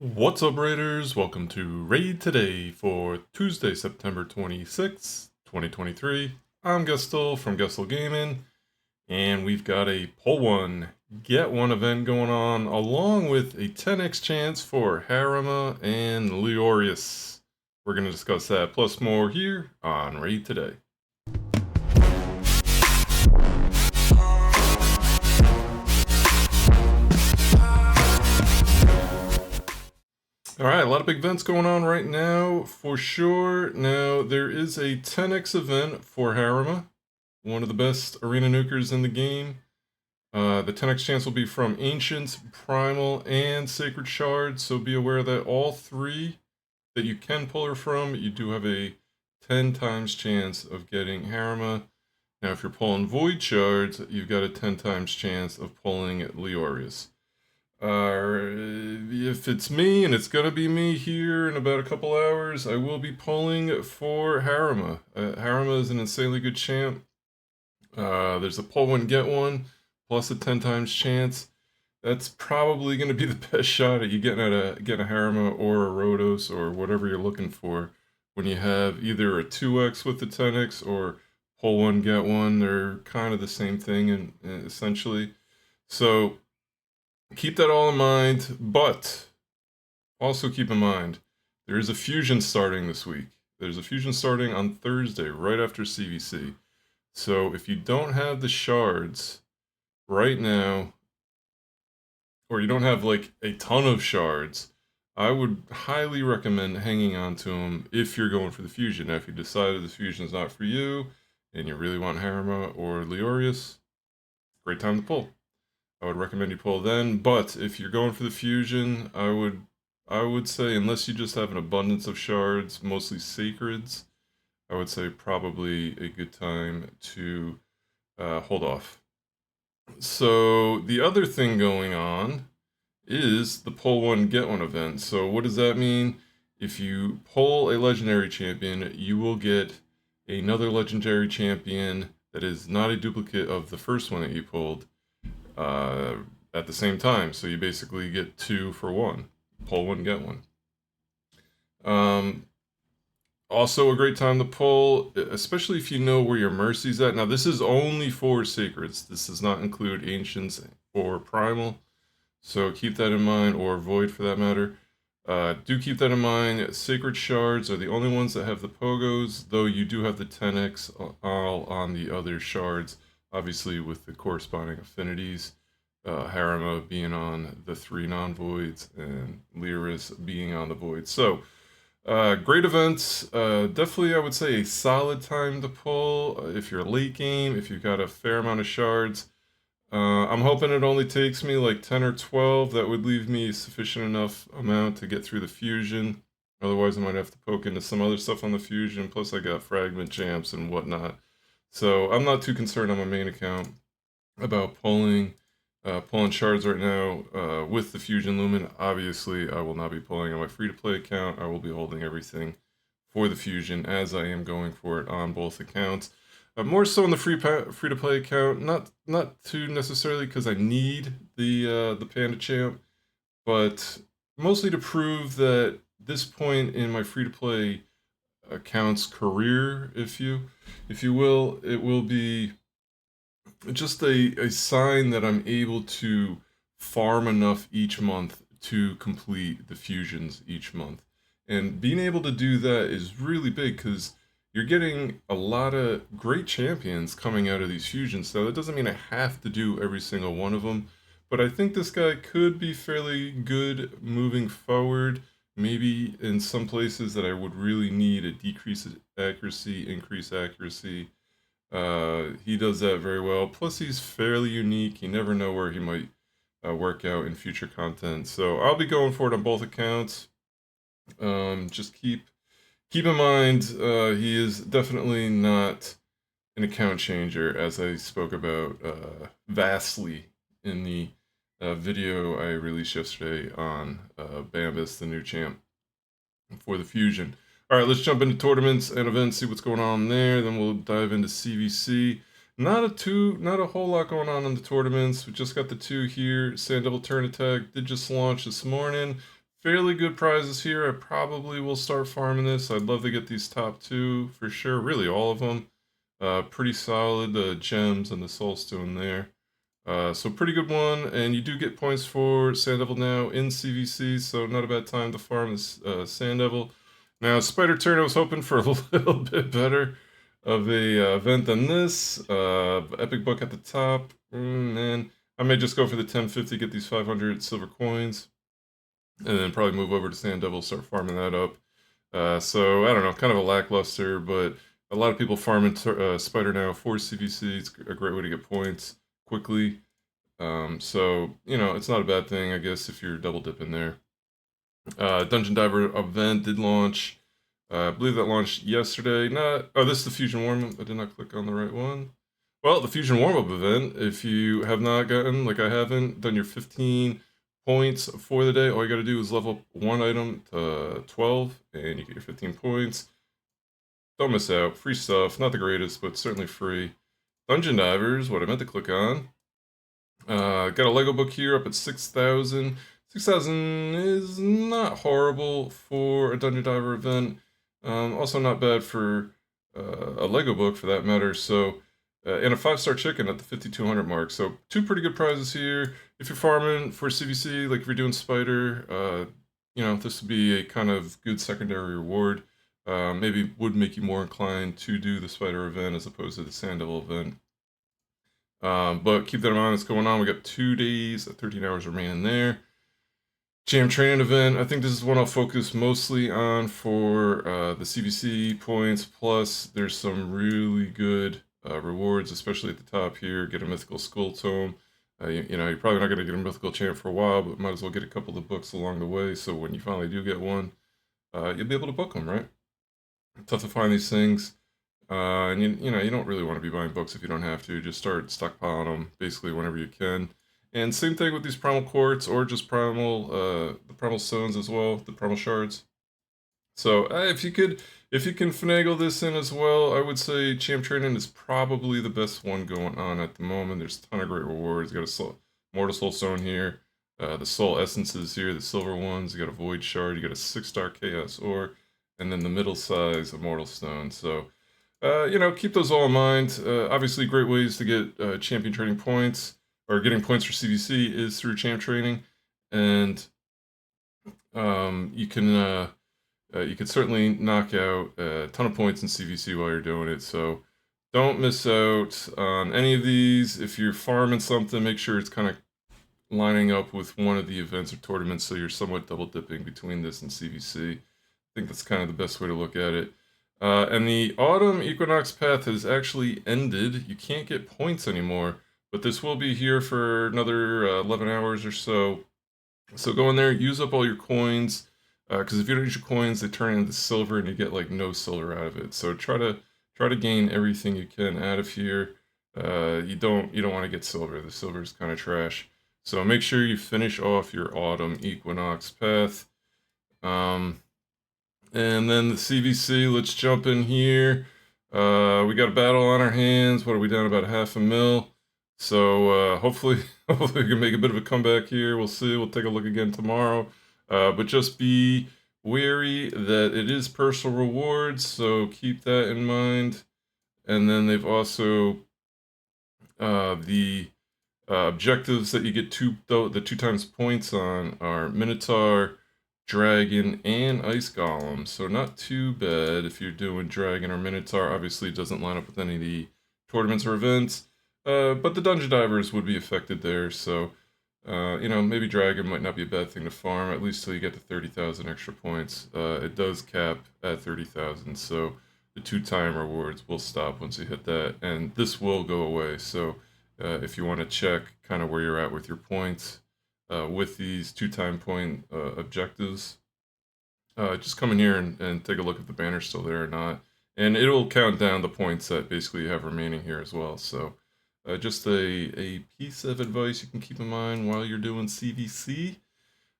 What's up, Raiders? Welcome to Raid Today for Tuesday, September 26th, 2023. I'm Gestel from Gestel Gaming, and we've got a Pull One, Get One event going on, along with a 10x chance for Harima and Leorius. We're going to discuss that plus more here on Raid Today. Alright, a lot of big events going on right now, for sure. Now, there is a 10x event for Harima, one of the best arena nukers in the game. The 10x chance will be from Ancients, Primal, and Sacred Shards, so be aware that all three that you can pull her from, you do have a 10 times chance of getting Harima. Now, if you're pulling Void Shards, you've got a 10 times chance of pulling Leorius. If it's me, and it's gonna be me here in about a couple hours, I will be pulling for Harima. Harima is an insanely good champ. There's a pull one, get one, plus a 10 times chance. That's probably going to be the best shot at you getting a Harima or a Rhodos or whatever you're looking for when you have either a 2x with the 10x or pull one, get one. They're kind of the same thing, essentially. So keep that all in mind, but also keep in mind there is a fusion starting this week. There's a fusion starting on Thursday, right after CvC. So if you don't have the shards right now, or you don't have like a ton of shards, I would highly recommend hanging on to them if you're going for the fusion. Now, if you decided the fusion is not for you and you really want Harima or Leorius, great time to pull. I would recommend you pull then. But if you're going for the fusion, I would say, unless you just have an abundance of shards, mostly sacreds, I would say probably a good time to hold off. So the other thing going on is the pull one, get one event. So what does that mean? If you pull a legendary champion, you will get another legendary champion that is not a duplicate of the first one that you pulled at the same time. So you basically get 2 for 1. Pull one, get one. Also a great time to pull, especially if you know where your Mercy's at. Now, this is only for Sacreds. This does not include Ancients or Primal. So keep that in mind, or Void for that matter. Do keep that in mind. Sacred Shards are the only ones that have the Pogos, though you do have the 10x all on the other shards, obviously with the corresponding affinities. Harima being on the 3 non-voids, and Leorius being on the voids. So, great events. Definitely, I would say a solid time to pull if you're late game, if you've got a fair amount of shards. I'm hoping it only takes me like 10 or 12. That would leave me sufficient enough amount to get through the fusion. Otherwise, I might have to poke into some other stuff on the fusion. Plus, I got fragment champs and whatnot. So I'm not too concerned on my main account about pulling shards right now with the fusion lumen. Obviously, I will not be pulling on my free-to-play account. I will be holding everything for the fusion, as I am going for it on both accounts. More so on the free-to-play account, not too necessarily because I need the Panda Champ, but mostly to prove that this point in my free-to-play account's career, if you will, it will be just a sign that I'm able to farm enough each month to complete the fusions each month. And being able to do that is really big because you're getting a lot of great champions coming out of these fusions. Now, that doesn't mean I have to do every single one of them, but I think this guy could be fairly good moving forward. Maybe in some places that I would really need a decrease accuracy, increase accuracy. He does that very well. Plus, he's fairly unique. You never know where he might work out in future content. So I'll be going for it on both accounts. Just keep in mind, he is definitely not an account changer, as I spoke about vastly in the video I released yesterday on Bambus, the new champ for the fusion. All right, let's jump into tournaments and events, see what's going on there. Then we'll dive into CvC. Not a whole lot going on in the tournaments. We just got the 2 here. Sand Devil Turn Attack did just launch this morning. fairly good prizes here. I probably will start farming this. I'd love to get these top two for sure. Really, all of them. Pretty solid. The gems and the soulstone there. So pretty good one, and you do get points for Sand Devil now in CvC, so not a bad time to farm this Sand Devil. Now, Spider Turn, I was hoping for a little bit better of a event than this. Epic Book at the top, and I may just go for the 1050, get these 500 silver coins, and then probably move over to Sand Devil, start farming that up. So, I don't know, kind of a lackluster, but a lot of people farming Spider now for CvC. It's a great way to get points quickly. So, it's not a bad thing, I guess, if you're double dipping there. Dungeon Diver event did launch. I believe that launched yesterday. This is the Fusion Warm-Up. I did not click on the right one. Well, the Fusion Warm-Up event, if you have not gotten, like I haven't, done your 15 points for the day, all you got to do is level up one item to 12, and you get your 15 points. Don't miss out. Free stuff. Not the greatest, but certainly free. Dungeon Divers, what I meant to click on. Got a Lego book here up at 6,000. 6,000 is not horrible for a Dungeon Diver event. Also not bad for a Lego book for that matter. So, and a 5-star chicken at the 5,200 mark. So two pretty good prizes here. If you're farming for CvC, like if you're doing Spider, this would be a kind of good secondary reward. Maybe would make you more inclined to do the Spider event as opposed to the Sand Devil event. But keep that in mind, what's going on. We got 2 days, 13 hours remaining there. Jam training event, I think this is one I'll focus mostly on for the CvC points, plus there's some really good rewards, especially at the top here. Get a mythical skull tome. You're probably not going to get a mythical champ for a while, but might as well get a couple of books along the way, so when you finally do get one, you'll be able to book them, right? Tough to find these things. And you don't really want to be buying books if you don't have to. Just start stockpiling them basically whenever you can. And same thing with these primal quartz or just the primal stones as well, the primal shards. So if you can finagle this in as well, I would say Champ Training is probably the best one going on at the moment. There's a ton of great rewards. You got a Mortal Soul Stone here, the Soul Essences here, the silver ones. You got a Void Shard. You got a 6-star Chaos Ore, and then the middle size Immortal Stone. So. Keep those all in mind. Obviously, great ways to get champion training points, or getting points for CvC is through champ training, and you can certainly knock out a ton of points in CvC while you're doing it. So don't miss out on any of these. If you're farming something, make sure it's kind of lining up with one of the events or tournaments, so you're somewhat double dipping between this and CvC. I think that's kind of the best way to look at it. And the autumn equinox path has actually ended. You can't get points anymore, but this will be here for another 11 hours or so. So go in there, use up all your coins, because if you don't use your coins, they turn into silver, and you get like no silver out of it. So try to gain everything you can out of here. You don't want to get silver. The silver is kind of trash. So make sure you finish off your autumn equinox path. And then the CvC, let's jump in here. We got a battle on our hands. What are we down, about 500,000? So hopefully we can make a bit of a comeback here. We'll see. We'll take a look again tomorrow. But just be wary that it is personal rewards, so keep that in mind. And then they've also the objectives that you get the 2 times points on are Minotaur, Dragon, and Ice Golem. So not too bad if you're doing Dragon or Minotaur. Obviously it doesn't line up with any of the tournaments or events. But the Dungeon Divers would be affected there, so maybe Dragon might not be a bad thing to farm, at least till you get to 30,000 extra points. It does cap at 30,000, so the 2-time rewards will stop once you hit that, and this will go away. So if you want to check kind of where you're at with your points, with these 2-time point objectives, just come in here and take a look if the banner's still there or not. And it'll count down the points that basically you have remaining here as well. So just a piece of advice you can keep in mind while you're doing CvC.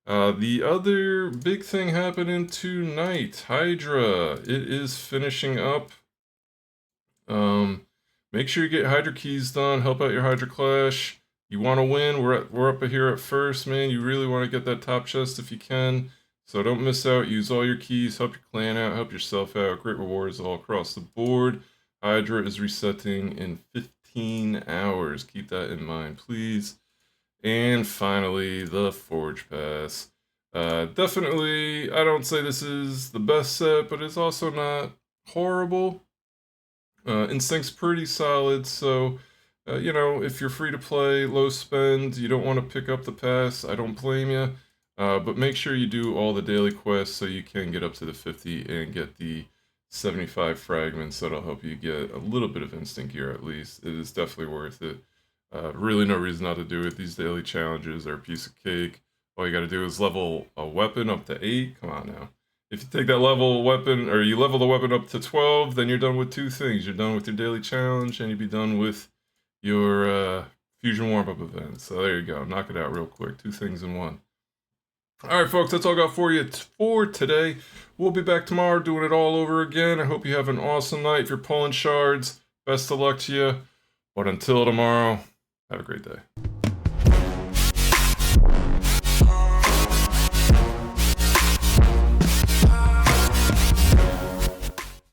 The other big thing happening tonight, Hydra. It is finishing up. Make sure you get Hydra keys done. Help out your Hydra Clash. You want to win. We're up here at first, man. You really want to get that top chest if you can. So don't miss out. Use all your keys. Help your clan out. Help yourself out. Great rewards all across the board. Hydra is resetting in 15 hours. Keep that in mind, please. And finally, the Forge Pass. Definitely, I don't say this is the best set, but it's also not horrible. Instinct's pretty solid, so, you know, if you're free to play, low spend, you don't want to pick up the pass, I don't blame you. But make sure you do all the daily quests so you can get up to the 50 and get the 75 fragments. That'll help you get a little bit of instant gear at least. It is definitely worth it. Really no reason not to do it. These daily challenges are a piece of cake. All you gotta do is level a weapon up to 8. Come on now. If you take that level weapon, or you level the weapon up to 12, then you're done with 2 things. You're done with your daily challenge, and you'll be done with your fusion warm-up event. So there you go. Knock it out real quick. 2 things in 1. Alright folks, that's all I got for you for today. We'll be back tomorrow doing it all over again. I hope you have an awesome night. If you're pulling shards, best of luck to you. But until tomorrow, have a great day.